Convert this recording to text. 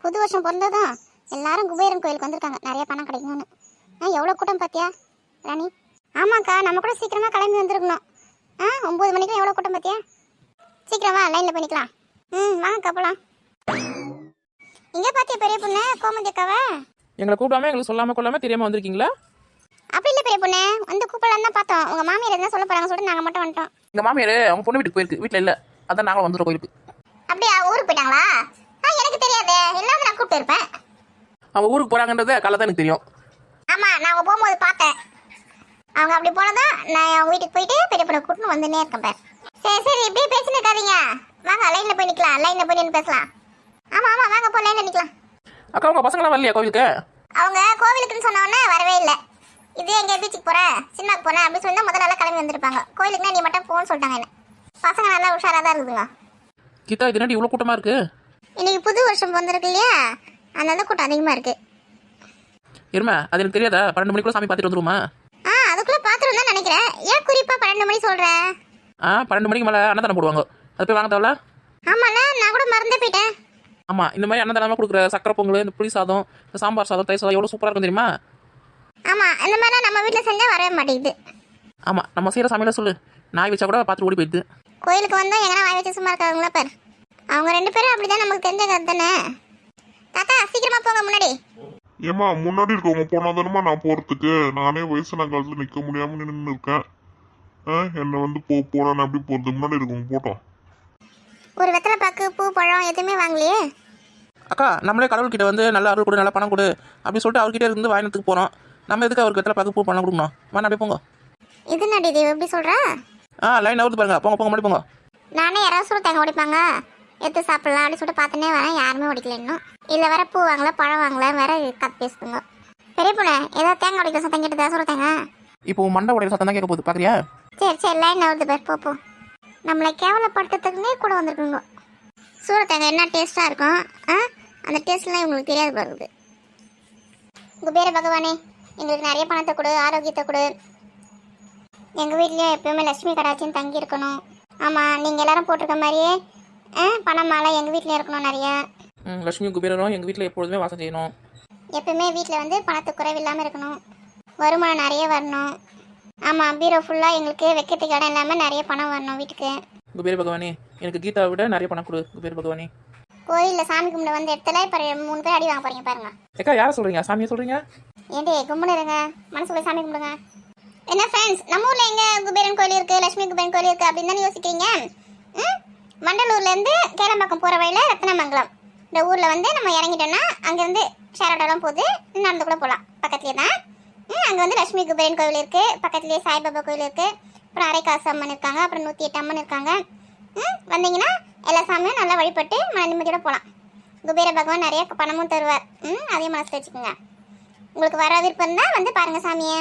புது வருஷம் பிறந்ததும் எல்லாரும் குபேரன் கோயிலுக்கு வந்திருக்காங்க, நிறைய பணம் கிடைக்கணும்னு. எவ்வளோ கூட்டம் பார்த்தியா ராணி? ஆமாக்கா, நம்ம கூட சீக்கிரமாக கிளம்பி வந்துருக்கணும். 9 மணிக்கு எவ்வளோ கூட்டம் பார்த்தியா? சீக்கிரமா லைனில் பண்ணிக்கலாம். வாங்கக்கா போகலாம். இங்கே பார்த்தியா பெரிய பொண்ணு கோமதி அக்காவை? எங்களை கூப்பிடாம எங்களுக்கு சொல்லாமல் கொள்ளாமல் தெரியாமல் வந்திருக்கீங்களா? அப்படி இல்லை பெரிய பொண்ணு, வந்து கூப்பிடலாம் தான் பார்த்தோம். உங்கள் மாமியார் எதுனா சொல்ல போகிறாங்க சொல்லிட்டு நாங்கள் மட்டும் வந்துட்டோம். எங்கள் மாமியார் அவங்க பொண்ணு வீட்டுக்கு போயிருக்கு, வீட்டில் இல்லை. அதான் நாங்களும் வந்துடுறோம் கோயிலுக்கு. அப்படியா, ஊருக்கு போயிட்டாங்களா? எனக்கு தெரியாது, எல்லாம் நான் கூப்பிட்டு இருப்பேன். அவங்க ஊருக்கு போகிறாங்கன்றத காலை தான் எனக்கு தெரியும். ஆமாம், நான் அவங்க போகும்போது பார்த்தேன். அவங்க அப்படி போனதான் நான் அவங்க வீட்டுக்கு போயிட்டு பெரிய பொண்ணை கூட்டின்னு வந்துன்னே இருக்கேன் பேர். சரி இப்படியே பேசின்னு இருக்காதீங்க, வாங்க லைனில் போய் நிற்கலாம். லைனில் போய் நின்று பேசலாம். ஆமாம் வாங்க போ, லைனில் நிற்கலாம். அக்கா உங்கள் பசங்களாம் வரலையா கோவிலுக்கு? அவங்க கோவிலுக்குன்னு சொன்னோன்னே வரவே இல்லை. இதே எங்கே பீச்சுக்கு போகிறேன், சினிமாக்கு போகிறேன் அப்படின்னு சொல்லி முதல்ல எல்லாம் கிளம்பி வந்திருப்பாங்க. கோவிலுக்குன்னா நீ மட்டும் போன்னு சொல்லிட்டாங்க. என்ன பசங்க நல்லா உஷாராக தான் இருக்குதுங்க. கீதா, இது இவ்வளோ கூட்டமாக இருக்குது? இன்னைக்கு புது வருஷம் வந்திருக்கு இல்லையா, அதனால கூட்டம் அதிகமாக இருக்குது. இருமா, அது எனக்கு தெரியாதா? 12 மணிக்குள்ள சாமி பார்த்துட்டு வந்துருமா? அதுக்குள்ளே பார்த்துட்டு தான் நினைக்கிறேன். ஏன் குறிப்பாக 12 மணி சொல்கிறேன்? 12 மணிக்கு மேலே அன்னதானம் போடுவாங்க, அது போய் வாங்க தேவல. ஆமாம்ல, நான் கூட மறந்தே போயிட்டேன். ஆமாம், இந்த மாதிரி அன்னதானமாக கொடுக்குற சக்கரை பொங்கல், இந்த புளி சாதம், இந்த சாம்பார் சாதம், தயிர் சாதம் எவ்வளோ சூப்பராக இருக்கும் தெரியுமா? ஆமாம், இந்த மாதிரிலாம் நம்ம வீட்டில் செஞ்சால் வரவே மாட்டேங்குது. ஆமாம், நம்ம செய்கிற சமையல சொல்லு, நாய் வச்சா கூட பார்த்துட்டு ஓடி போயிடுது. கோயிலுக்கு வந்தால் எங்கன்னா வாய் வச்சு சும்மா இருக்காங்களா பார். அவங்க 2 பேரும் அப்படி தான், நமக்கு தெரிஞ்ச கதை தானே. தாத்தா சீக்கிரமாக போங்க முன்னாடி. ஏமா முன்னாடி இருக்கவங்க போனாதானமா நான் போறதுக்கு? நானே வயசான காலத்துல நிக்க முடியாம நின்று இருக்கேன். என்னை வந்து போறான்னு அப்படி போறது? முன்னாடி இருக்கவங்க போட்டோம். ஒரு வெத்தலை பாக்கு, பூ, பழம் எதுவுமே வாங்கலையே. அக்கா, நம்மளே கடவுள்கிட்ட வந்து நல்ல அருள் கொடு, நல்ல பணம் கொடு அப்படி சொல்லிட்டு அவர்கிட்ட இருந்து வாங்கினதுக்கு போகிறோம். நம்ம எதுக்கு அவருக்கு வெத்தலை பார்க்க பூ பணம் கொடுக்கணும்? வேணா அப்படியே போங்க. இது நடி தேவ் எப்படி சொல்கிறா? லைன் அவுத்து பாருங்க, போங்க போங்க, முன்னாடி போங்க. நானே யாராவது சொல்ல தேங்க ஓடிப்பாங்க, எடுத்து சாப்பிடலாம் அப்படின்னு சொல்லிட்டு பார்த்துனே வரேன். யாருமே ஓடிக்கல இன்னும். இல்லை வேற பூ வாங்கல, பழம் வாங்கல, வேற கத்து பேசுதுங்க. பெரிய பொண்ணு ஏதாவது தேங்காய் உடைக்கிற சத்தம் கேட்டு சொல்ல தேங்க. இப்போ மண்டை உடையிற சத்தம் தான் கேட்க போகுது, பார்க்குறியா? சரி லைன் அவுத்து பேர் போ. நம்மளை கேவலப்படுத்துறதுக்குன்னே கூட வந்திருக்குங்க. சூட தேங்காய் என்ன டேஸ்ட்டாக இருக்கும். அந்த டேஸ்ட்லாம் இவங்களுக்கு தெரியாது பாருது. குபேர பகவானே, எங்களுக்கு நிறைய பணத்தை கொடு, ஆரோக்கியத்தை கொடு. எங்கள் வீட்லேயும் எப்பயுமே லட்சுமி கடாச்சின்னு தங்கி இருக்கணும். ஆமாம், நீங்கள் எல்லாரும் போட்டிருக்க மாதிரியே பணம் மாலை எங்கள் வீட்லேயும் இருக்கணும் நிறைய. லட்சுமி குபேரரும் எங்கள் வீட்டில் எப்பொழுதுமே வாசம் செய்யணும். எப்பயுமே வீட்டில் வந்து பணத்துக்கு குறைவில்லாமல் இருக்கணும், வருமானம் நிறைய வரணும். ஆமாம், பீரோ ஃபுல்லாக எங்களுக்கு வைக்கிறதுக்கு இடம் இல்லாமல் நிறைய பணம் வரணும் வீட்டுக்கு. குபேர பகவானே, எனக்கு கீதாவை விட நிறைய பணம் கொடு குபேர பகவானே. கோயிலில் சாமி கும்பிட வந்து இடத்துல இப்போ 3 பேர் அடி வாங்க போகிறீங்க பாருங்க. ஏக்கா, யாரை சொல்கிறீங்க? சாமியை சொல்கிறீங்க? ஏண்டி கும்பிடு இருங்க, மனசுக்குள்ள சாமி கும்பிடுங்க. என்ன ஃப்ரெண்ட்ஸ், நம்ம ஊரில் எங்கே குபேரன் கோயில் இருக்குது, லட்சுமி குபேரன் கோயில் இருக்குது அப்படின்னு தானே யோசிக்கிறீங்க? மண்டலூர்லேருந்து கேளம்பாக்கம் போகிற வழியில் ரத்னமங்கலம் இந்த ஊரில் வந்து நம்ம இறங்கிட்டோன்னா அங்கேருந்து ஷேரோட்டெல்லாம் போகுது, நடந்து கூட போகலாம், பக்கத்துலேயே தான். அங்கே வந்து லட்சுமி குபேரன் கோவில் இருக்குது, பக்கத்துலேயே சாய்பாபா கோயில் இருக்குது, அப்புறம் அரைக்காசு அம்மன் இருக்காங்க, அப்புறம் 108 அம்மன் இருக்காங்க. வந்தீங்கன்னா எல்லா சாமியும் நல்லா வழிபட்டு மன நிம்மதியோட போகலாம். குபேர பகவான் நிறைய பணமும் தருவார். அதையும் மனசில் வச்சுக்கோங்க. உங்களுக்கு வர விருப்பம் தான் வந்து பாருங்கள் சாமியை.